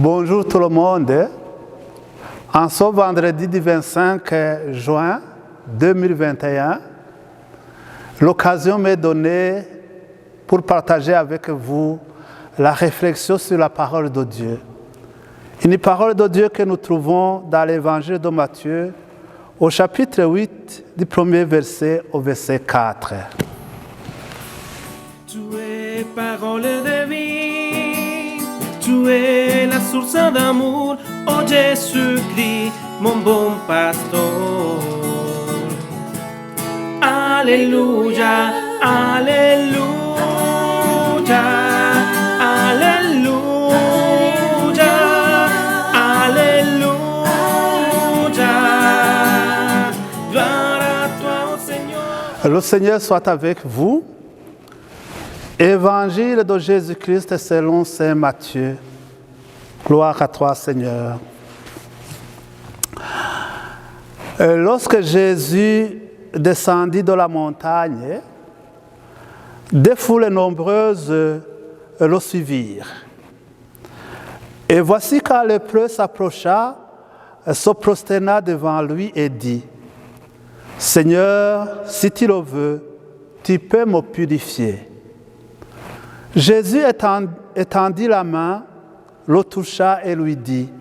Bonjour tout le monde. En ce vendredi du 25 juin 2021, l'occasion m'est donnée pour partager avec vous la réflexion sur la parole de Dieu. Une parole de Dieu que nous trouvons dans l'évangile de Matthieu, au chapitre 8, du premier verset au verset 4. Tu es parole de vie, tu es la source d'amour, oh Jésus-Christ, mon bon pasteur. Alléluia, alléluia, alléluia, alléluia. Gloire à toi, Seigneur. Le Seigneur soit avec vous. Évangile de Jésus-Christ selon saint Matthieu. Gloire à toi, Seigneur. Lorsque Jésus descendit de la montagne, des foules nombreuses le suivirent. Et voici qu'un lépreux s'approcha, se prosterna devant lui et dit: Seigneur, si tu le veux, tu peux me purifier. Jésus étendit la main, le toucha et lui dit: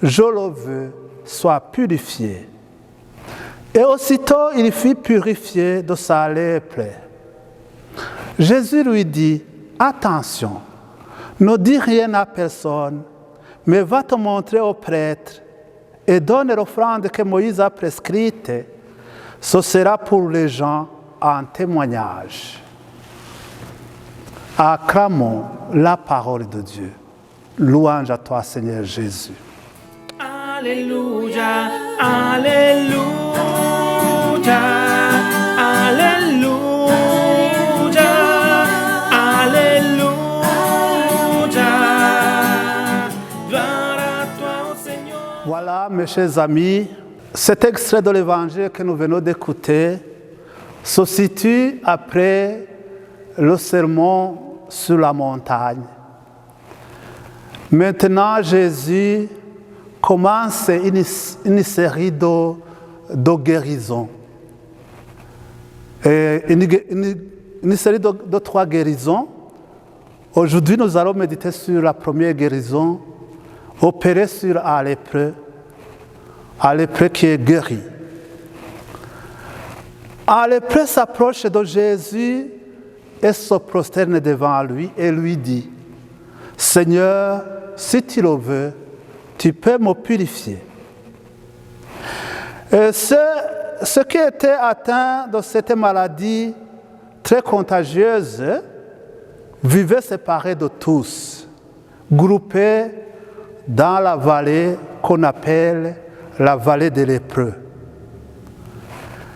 Je le veux, sois purifié. Et aussitôt il fut purifié de sa lèpre. Jésus lui dit: Attention, ne dis rien à personne, mais va te montrer au prêtre et donne l'offrande que Moïse a prescrite. Ce sera pour les gens un témoignage. Acclamons la parole de Dieu. Louange à toi, Seigneur Jésus. Alléluia, alléluia, alléluia, alléluia. Gloire à toi, Seigneur. Voilà, mes chers amis, cet extrait de l'évangile que nous venons d'écouter se situe après le sermon sur la montagne. Maintenant, Jésus commence une série de guérisons. Une série de 3 guérisons. Aujourd'hui, nous allons méditer sur la première guérison, opérée sur un lépreux qui est guéri. Un lépreux s'approche de Jésus et se prosterne devant lui et lui dit: Seigneur, si tu le veux, tu peux me purifier. Et ceux qui étaient atteints de cette maladie très contagieuse vivaient séparés de tous, groupés dans la vallée qu'on appelle la vallée des lépreux.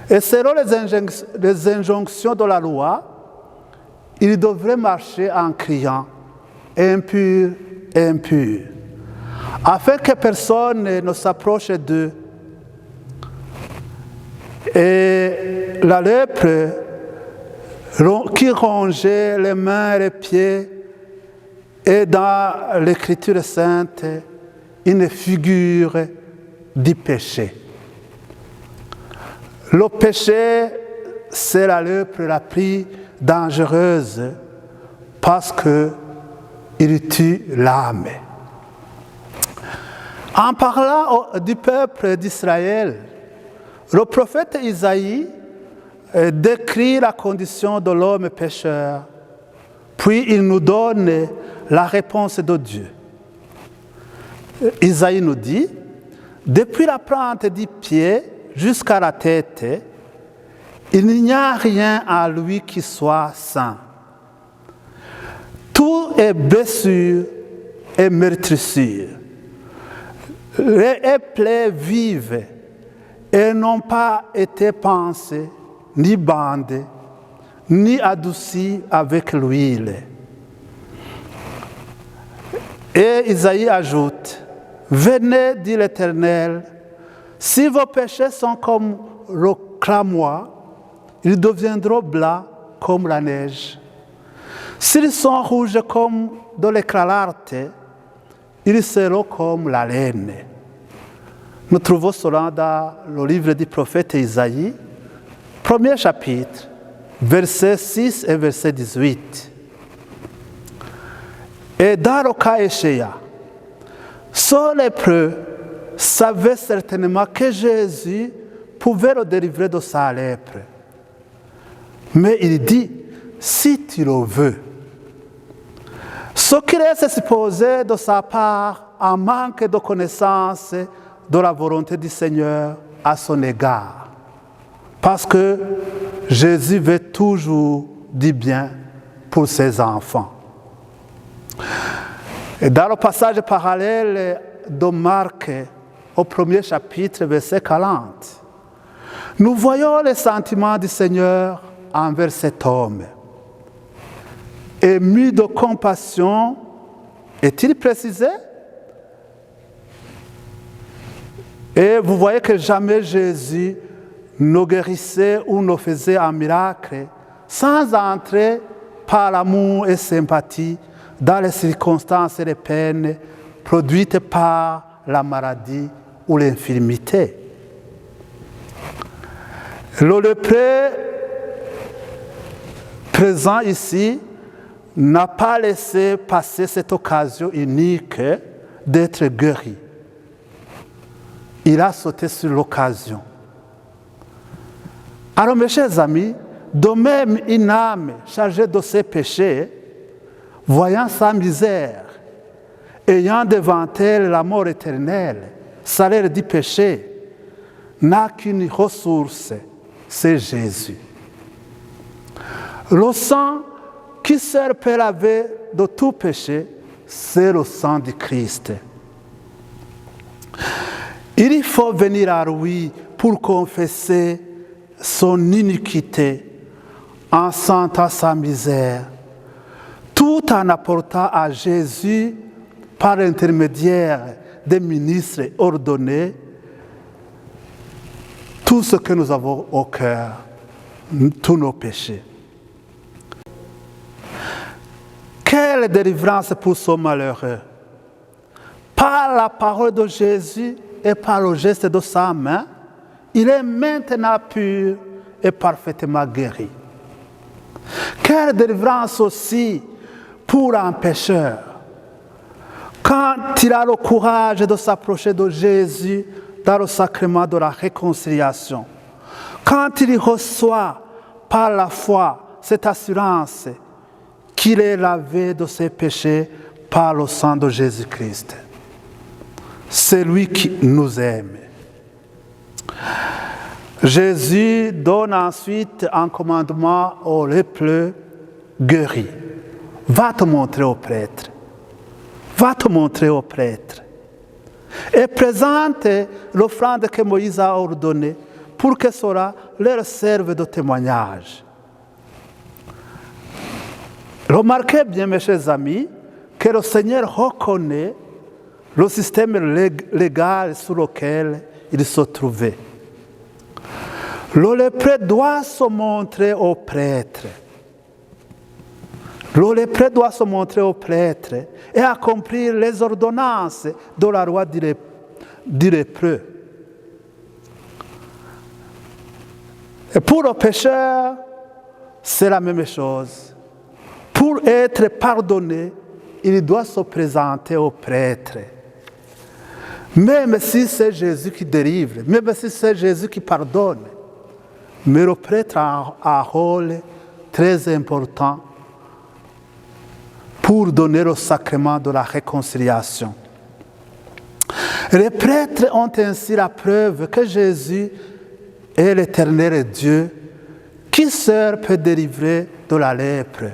Et selon les injonctions de la loi, ils devraient marcher en criant: impur, impur, afin que personne ne s'approche d'eux. Et la lèpre qui rongeait les mains et les pieds est dans l'Écriture sainte une figure du péché. Le péché, c'est la lèpre la plus dangereuse parce qu'il tue l'âme. En parlant du peuple d'Israël, le prophète Isaïe décrit la condition de l'homme pécheur, puis il nous donne la réponse de Dieu. Isaïe nous dit: depuis la plante du pied jusqu'à la tête, il n'y a rien en lui qui soit saint. Tout est blessure et meurtrissure. Les plaies vives et n'ont pas été pansées, ni bandées, ni adoucies avec l'huile. Et Isaïe ajoute: Venez, dit l'Éternel, si vos péchés sont comme le cramois, ils deviendront blancs comme la neige. S'ils sont rouges comme de l'écralarte, ils seront comme la laine. Nous trouvons cela dans le livre du prophète Isaïe, premier chapitre, versets 6 et verset 18. Et dans le cas échéant, ce lépreux savait certainement que Jésus pouvait le délivrer de sa lèpre. Mais il dit, si tu le veux. Ce qui reste supposé de sa part en manque de connaissance de la volonté du Seigneur à son égard. Parce que Jésus veut toujours du bien pour ses enfants. Et dans le passage parallèle de Marc, au premier chapitre, verset 40, nous voyons les sentiments du Seigneur envers cet homme. Ému de compassion, est-il précisé? Et vous voyez que jamais Jésus ne guérissait ou ne faisait un miracle sans entrer par l'amour et sympathie dans les circonstances et les peines produites par la maladie ou l'infirmité. Le lépreux présent ici n'a pas laissé passer cette occasion unique d'être guéri. Il a sauté sur l'occasion. Alors, mes chers amis, de même une âme chargée de ses péchés, voyant sa misère, ayant devant elle la mort éternelle, salaire du péché, n'a qu'une ressource, c'est Jésus. Le sang qui seul peut laver de tout péché, c'est le sang du Christ. Il faut venir à lui pour confesser son iniquité en sentant sa misère, tout en apportant à Jésus, par l'intermédiaire des ministres ordonnés, tout ce que nous avons au cœur, tous nos péchés. Quelle délivrance pour ce malheureux! Par la parole de Jésus et par le geste de sa main, il est maintenant pur et parfaitement guéri. Quelle délivrance aussi pour un pécheur! Quand il a le courage de s'approcher de Jésus dans le sacrement de la réconciliation, quand il reçoit par la foi cette assurance qu'il est lavé de ses péchés par le sang de Jésus-Christ. C'est lui qui nous aime. Jésus donne ensuite un commandement au lépreux guéri. Va te montrer au prêtre. Va te montrer au prêtre. Et présente l'offrande que Moïse a ordonnée pour que cela leur serve de témoignage. Remarquez bien, mes chers amis, que le Seigneur reconnaît le système légal sur lequel il se trouvait. Le lépreux doit se montrer au prêtre. Le lépreux doit se montrer au prêtre et accomplir les ordonnances de la loi du lépreux. Et pour le pécheur, c'est la même chose. Pour être pardonné, il doit se présenter au prêtre. Même si c'est Jésus qui délivre, même si c'est Jésus qui pardonne, mais le prêtre a un rôle très important pour donner le sacrement de la réconciliation. Les prêtres ont ainsi la preuve que Jésus est l'Éternel Dieu qui seul peut délivrer de la lèpre.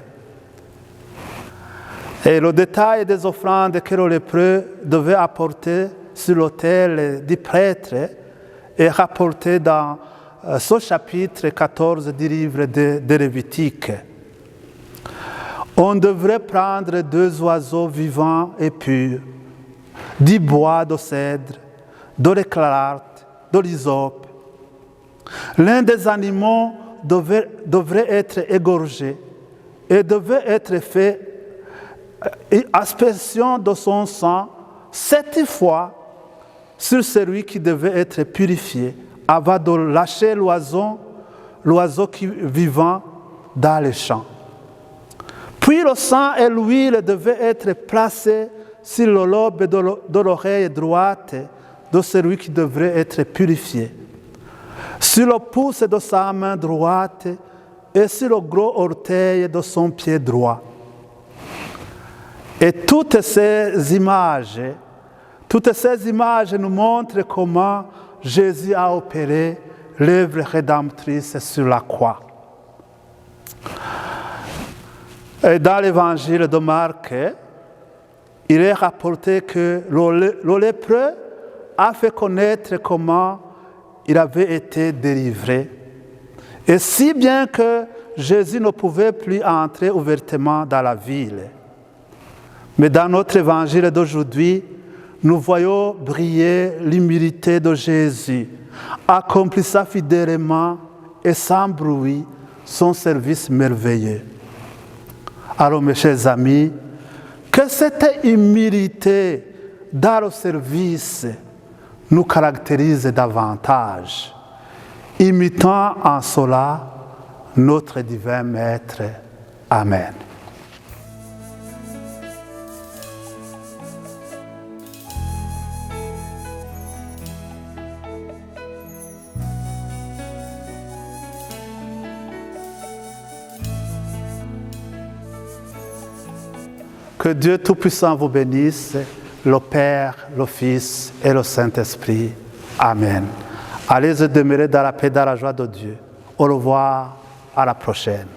Et le détail des offrandes que le lépreux devait apporter sur l'autel du prêtre est rapporté dans ce chapitre 14 du livre de Lévitique. On devrait prendre 2 oiseaux vivants et purs, du bois de cèdre, de l'éclarte, de l'hysope. L'un des animaux devrait être égorgé et devait être fait aspersion de son sang 7 fois sur celui qui devait être purifié avant de lâcher l'oiseau vivant dans les champs. Puis le sang et l'huile devaient être placés sur le lobe de l'oreille droite de celui qui devrait être purifié, sur le pouce de sa main droite et sur le gros orteil de son pied droit. Et toutes ces images nous montrent comment Jésus a opéré l'œuvre rédemptrice sur la croix. Et dans l'évangile de Marc, il est rapporté que le lépreux a fait connaître comment il avait été délivré. Et si bien que Jésus ne pouvait plus entrer ouvertement dans la ville. Mais dans notre évangile d'aujourd'hui, nous voyons briller l'humilité de Jésus, accomplissant fidèlement et sans bruit son service merveilleux. Alors mes chers amis, que cette humilité dans le service nous caractérise davantage, imitant en cela notre divin Maître. Amen. Que Dieu Tout-Puissant vous bénisse, le Père, le Fils et le Saint-Esprit. Amen. Allez demeurer dans la paix, dans la joie de Dieu. Au revoir, à la prochaine.